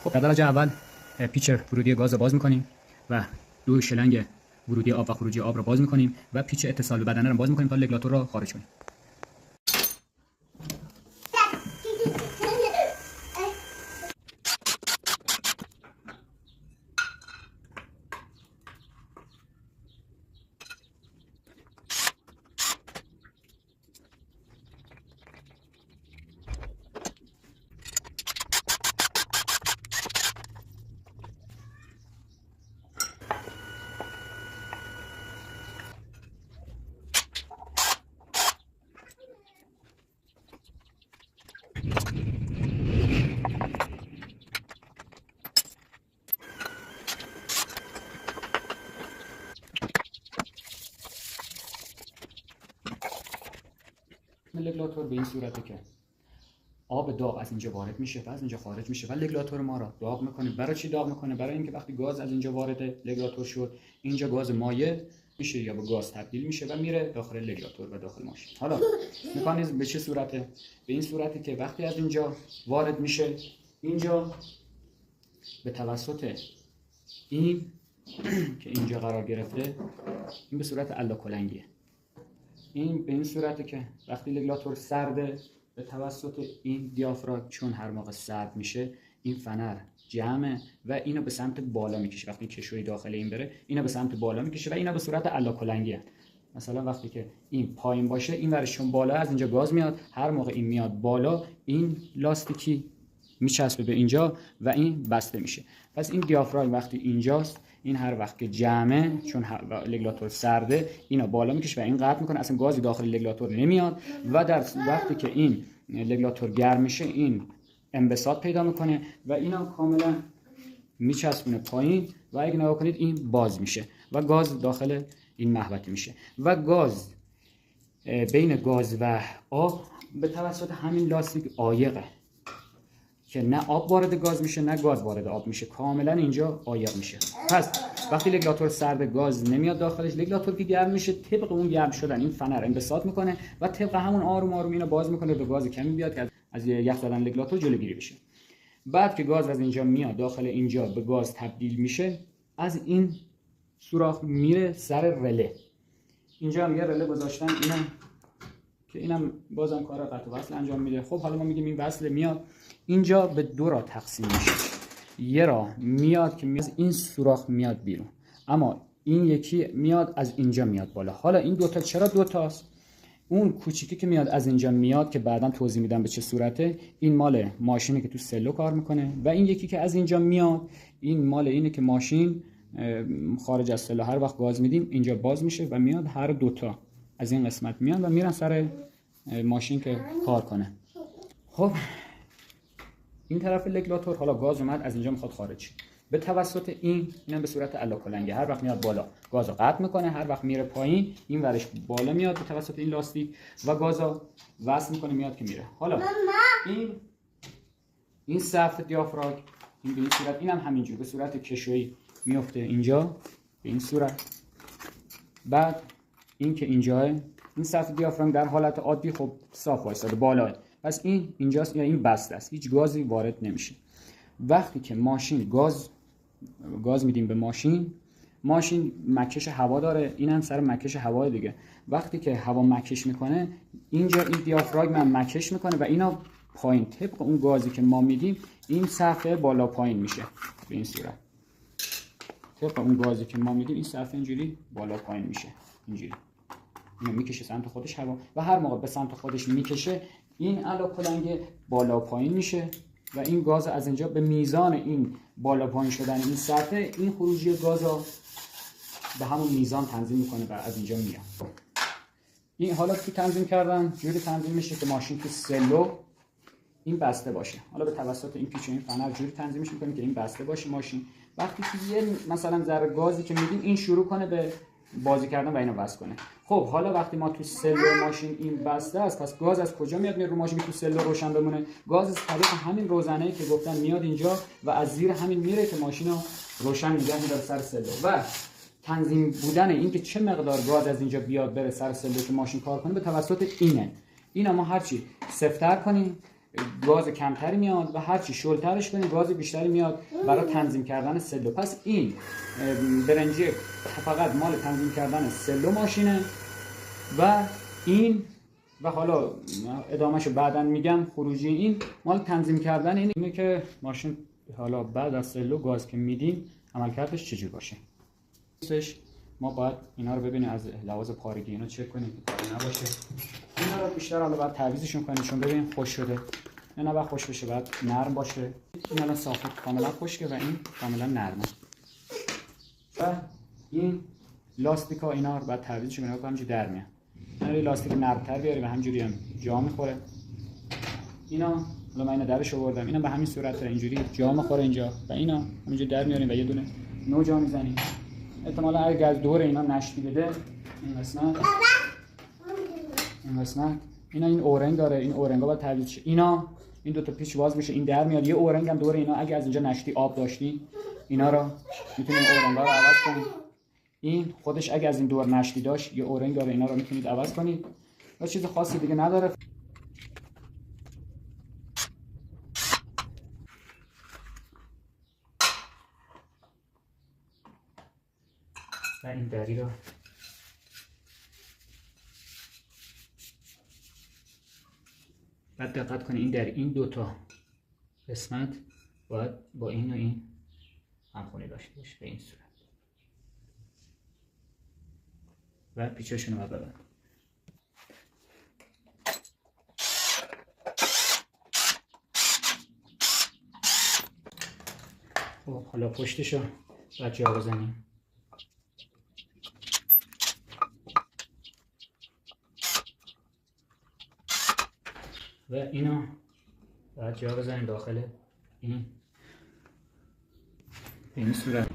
خب در درجه اول پیچ ورودی گاز رو باز می‌کنیم و دو شلنگ ورودی آب و خروجی آب رو باز می‌کنیم و پیچ اتصال به بدنه رو باز می‌کنیم تا رگولاتور رو خارج کنیم. رگولاتور به این صورته که آب داغ از اینجا وارد میشه و از اینجا خارج میشه و رگولاتور ما را داغ میکنه. برای چی داغ میکنه؟ برای اینکه وقتی گاز از اینجا وارد رگولاتور شد، اینجا گاز مایع میشه یا به گاز تبدیل میشه و میره داخل رگولاتور و داخل ماشین. حالا مکانیزم به چه صورته؟ به این صورته که وقتی از اینجا وارد میشه، اینجا به توسط این که اینجا قرار گرفته، این به صورت الاکلنگیه. این به این صورته که وقتی رگولاتور سرده، به توسط این دیافراگم چون هر موقع سرد میشه این فنر جمعه و اینو به سمت بالا میکشه. وقتی کشوی داخل این بره، اینو به سمت بالا میکشه و اینا به صورت الاکلنگیه. مثلا وقتی که این پایین باشه، این ورش چون بالا، از اینجا گاز میاد، هر موقع این میاد بالا، این لاستیکی میچسبه به اینجا و این بسته میشه. پس این دیافراگم وقتی اینجاست، این هر وقت که جمعه چون رگولاتور سرده، اینا بالا میکشه و این قطع میکنه، اصلا گازی داخل رگولاتور نمیاد و در وقتی که این رگولاتور گرم میشه، این انبساط پیدا میکنه و اینا کاملا میچسبونه پایین و اگه نگاه کنید این باز میشه و گاز داخل این محوطه میشه و گاز بین گاز و آب به توسط همین لاستیک عایقه که نه آب وارد گاز میشه نه گاز وارد آب میشه، کاملا اینجا عایق میشه. پس وقتی رگولاتور سرد، گاز نمیاد داخلش، رگولاتور که گرم میشه، طبق اون گرم شدن این فنر انبساط میکنه و طبق همون آروم آروم اینو باز میکنه به گاز کمی بیاد که از یخ زدن رگولاتور جلوگیری بشه. بعد که گاز از اینجا میاد داخل اینجا به گاز تبدیل میشه، از این سوراخ میره سر رله. اینجا هم یه رله گذاشتن، اینم بازم کار قطع و وصل انجام میده. خب حالا ما میگیم این وصل میاد اینجا به دو راه تقسیم میشه. یه راه میاد که از این سوراخ میاد بیرون، اما این یکی میاد از اینجا میاد بالا. حالا این دوتا چرا دوتاست؟ اون کوچیکی که میاد از اینجا میاد که بعدا توضیح میدم به چه صورته، این مال ماشینه که تو سلو کار میکنه و این یکی که از اینجا میاد، این مال اینه که ماشین خارج از سلو هر وقت گاز میدیم اینجا باز میشه و میاد هر دوتا از این قسمت میاد و میرن سر ماشین که کار کنه. خب این طرف رگولاتور حالا گاز اومد از اینجا میخواد خارج شه، به توسط اینم به صورت الاکلنگی هر وقت میاد بالا گازو قطع میکنه، هر وقت میره پایین این ورش بالا میاد به توسط این لاستیک و گازو وصل میکنه میاد که میره. حالا این سقف دیافراگم این به این صورت، اینم همینجور به صورت کشویی میفته اینجا به این صورت. بعد این که اینجاه، این سقف دیافراگم در حالت عادی خب صاف وایساده بالاه، پس این اینجاست یا این بسته است، هیچ گازی وارد نمیشه. وقتی که ماشین گاز میدیم به ماشین مکش هوا داره، این هم سر مکش هوا دیگه. وقتی که هوا مکش میکنه اینجا این دیافراگم هم مکش میکنه و اینا پایین طبق اون گازی که ما میدیم این صفحه بالا پایین میشه به این صورت. طبق اون گازی که ما میدیم این صفحه اینجوری بالا پایین میشه، اینجوری اینو میکشه سمت خودش هوا و هر موقع به سمت خودش میکشه این الاکلنگ بالا پایین میشه و این گاز از اینجا به میزان این بالا پایین شدن این صفحه، این خروجی گازا به همون میزان تنظیم میکنه و از اینجا میاد. این حالا که تنظیم کردن جوری تنظیم میشه که ماشین تو سلو این بسته باشه. حالا به توسط این پیچ و این فنر جوری تنظیمش میکنیم که این بسته باشه ماشین. وقتی که یه مثلا ذره گازی که میدیم این شروع کنه به بازی کردن و اینو وصل کنه. خب حالا وقتی ما تو سلو ماشین این بسته است، پس گاز از کجا میاد رو ماشین تو سلو روشن بمونه؟ گاز از طریق همین روزنه‌ای که گفتن میاد اینجا و از زیر همین میره که ماشینو روشن نگه می‌داره سر سلو. و تنظیم بودن این که چه مقدار گاز از اینجا بیاد بره سر سلو که ماشین کار کنه به توسط اینه. اینا ما هرچی سفت‌تر کنیم گاز کمتری میاد و هرچی شلترش کنی گاز بیشتری میاد برای تنظیم کردن سلو. پس این برنجی فقط مال تنظیم کردن سلو ماشینه و این و حالا ادامهشو بعداً میگم. خروجی این مال تنظیم کردن اینه که ماشین حالا بعد از سلو گاز که میدیم عملکردش چجور باشه. ما باید اینا رو ببینیم از لحاظ پارگی اینا چک کنیم که پاره نباشه. اینا رو بیشتر حالا باید تعویضشون کنیم چون ببین خوش شده. اینا باید خوش بشه، باید نرم باشه. این الان صافه کاملا خشکه و این کاملا نرمه. و این لاستیکا اینا رو باید تعویضشون کنیم که همینجوری در میاد. یعنی لاستیک نرم‌تر بیاریم و همینجوری هم جا میخوره. اینا حالا من اینا درش آوردم. اینا به همین صورت اینجوری جا میخوره اینجا و اینا همینجوری در میاریم و یه دونه نو جا میزنیم. احتمالا اگه از دور اینا نشتی بده این قسمت اینا این اورنگ داره، این اورنگا باید تعویض شه. اینا این دو تا پیچ باز میشه، این در میاد. یه اورنگ هم دور اینا اگه از اینجا نشتی آب داشتی اینا رو میتونید اورنگا رو عوض کنید. این خودش اگه از این دور نشتی داشت یه اورنگ داره، اینا رو میتونید عوض کنید و چیز خاصی دیگه نداره. و این دری رو بعد دقت کنید این در این دوتا قسمت باید با این و این همخونی داشته باشه به این صورت و پیچاشون رو ببند. خب حالا پشتشو باید جا بزنیم. و اینو باید جا بزنیم داخل این به این صورت.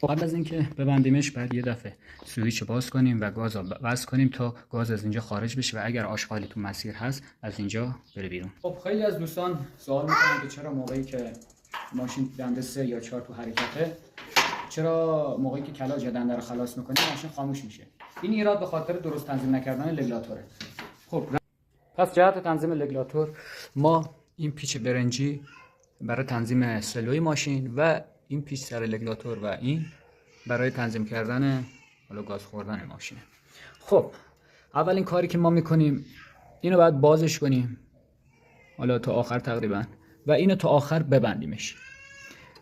قبل از اینکه ببندیمش بعد یه دفعه سویچ باز کنیم و گاز رو وصل کنیم تا گاز از اینجا خارج بشه و اگر آشغالی تو مسیر هست از اینجا بره بیرون. خب خیلی از دوستان سوال میکنن که چرا موقعی که ماشین دنده 3 یا 4 تو حرکته چرا موقعی که کلاج یا دنده رو خلاص میکنیم ماشین خاموش میشه. این ایراد به خاطر درست تنظیم نکردن لگلاتوره. خب پس جهت تنظیم لگلاتور ما این پیچ برنجی برای تنظیم سلوی ماشین و این پیچ سر لگلاتور و این برای تنظیم کردن حالا گاز خوردن ماشینه. خب اولین کاری که ما میکنیم اینو باید بازش کنیم حالا تا آخر تقریبا و اینو تا آخر ببندیمش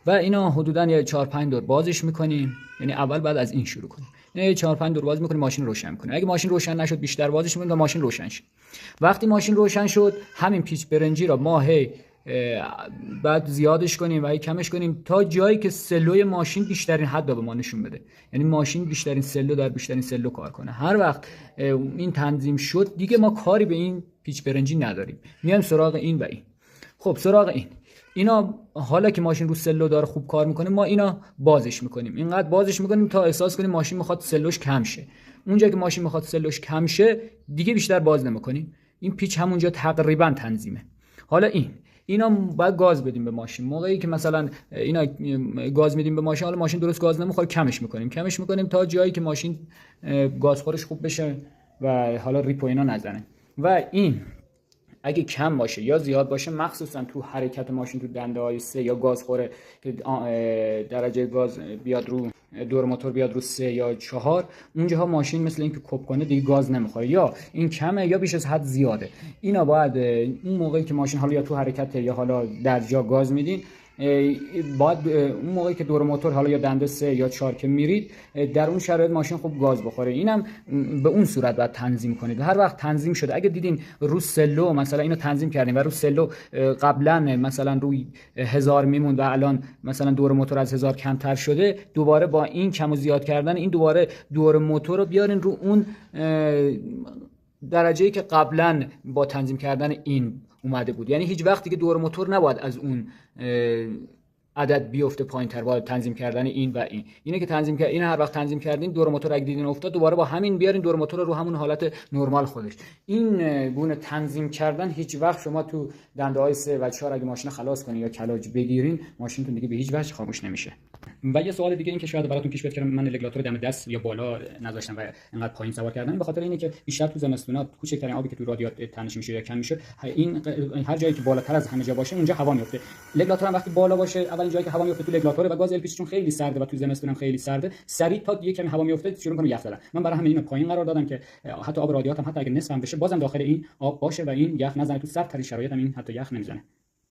و اینا حدودا یه 4-5 دور بازش میکنیم. یعنی اول بعد از این شروع کنیم. یعنی 4-5 دور باز میکنیم ماشین روشن میکنیم. اگه ماشین روشن نشد بیشتر بازش میکنیم تا ماشین روشن شه. وقتی ماشین روشن شد همین پیچ برنجی را ما بعد زیادش کنیم و کمش کنیم تا جایی که سلوی ماشین بیشترین حد به ما نشون بده. یعنی ماشین بیشترین سلو در بیشترین سلو کار کنه. هر وقت این تنظیم شد دیگه ما کاری به این پیچ برنجی نداریم. میایم سراغ این و این. خب سراغ اینا حالا که ماشین رو سلو داره خوب کار میکنه ما اینا بازش میکنیم. اینقدر بازش میکنیم تا احساس کنیم ماشین میخواد سلوش کم شه. اونجا که ماشین میخواد سلوش کم شه دیگه بیشتر باز نمیکنیم. این پیچ همونجا تقریبا تنظیمه. حالا اینا باید گاز بدیم به ماشین. موقعی که مثلا اینا گاز میدیم به ماشین حالا ماشین درست گاز نمیخوره کمش میکنیم تا جایی که ماشین گازخورش خوب بشه و حالا ریپ و اینا نزنه. و این اگه کم باشه یا زیاد باشه مخصوصا تو حرکت ماشین تو دنده های 3 یا گاز خوره که درجه گاز بیاد رو دور موتور بیاد رو 3 یا 4 اونجاها ماشین مثل اینکه کپ کنه دیگه گاز نمیخوره یا این کمه یا بیش از حد زیاده. اینا باید اون موقعی که ماشین حالا یا تو حرکت یا حالا در جا گاز میدین باید اون موقعی که دور موتور حالا یا دنده 3 یا 4 که میرید در اون شرایط ماشین خوب گاز بخوره. اینم به اون صورت باید تنظیم کنید. هر وقت تنظیم شده اگه دیدین رو سلو مثلا اینو تنظیم کردین و رو سلو قبلا مثلا روی 1000 میموند و الان مثلا دور موتور از 1000 کمتر شده دوباره با این کم و زیاد کردن این دوباره دور موتور رو بیارین رو اون درجه‌ای که قبلا با تنظیم کردن این اومده بود. یعنی هیچ وقتی که دور موتور نباید از اون عدد بیفته پایین‌تر. باید تنظیم کردن این و اینه که تنظیم کرد. این هر وقت تنظیم کردین دور موتور اگه دیدین افتاد دوباره با همین بیارین دور موتور رو همون حالت نرمال خودش. این گونه تنظیم کردن هیچ وقت شما تو دنده‌های 3 و 4 اگه ماشین خلاص کنین یا کلاج بگیرین ماشینتون دیگه به هیچ وجه خاموش نمیشه. و یه سوال دیگه این که شاید براتون پیش بیاد که من رگولاتور دم دست یا بالا نذاشتم و اینقدر پایین سوار کردم، به خاطر اینه که بیشتر تو زمستونا کوچکترین آبی که تو رادیات تنش میشه یا کم میشه، این هر جایی که بالاتر از همه جا باشه اونجا هوا میفته. رگولاتور هم وقتی بالا باشه، اولین جایی که هوا میفته تو رگولاتور و گاز ال پی چون خیلی سرده و تو زمستون هم خیلی سرده، سریع تا یه کمی هوا میفته شروع میکنه یخ زدن. من برای همین اینو پایین قرار دادم که حتی آب رادیات هم حتی اگه نصفم بشه بازم داخل این آب باشه و این یخ نزنه. تو سرد ترین شرایط هم این حتی یخ نمیزنه.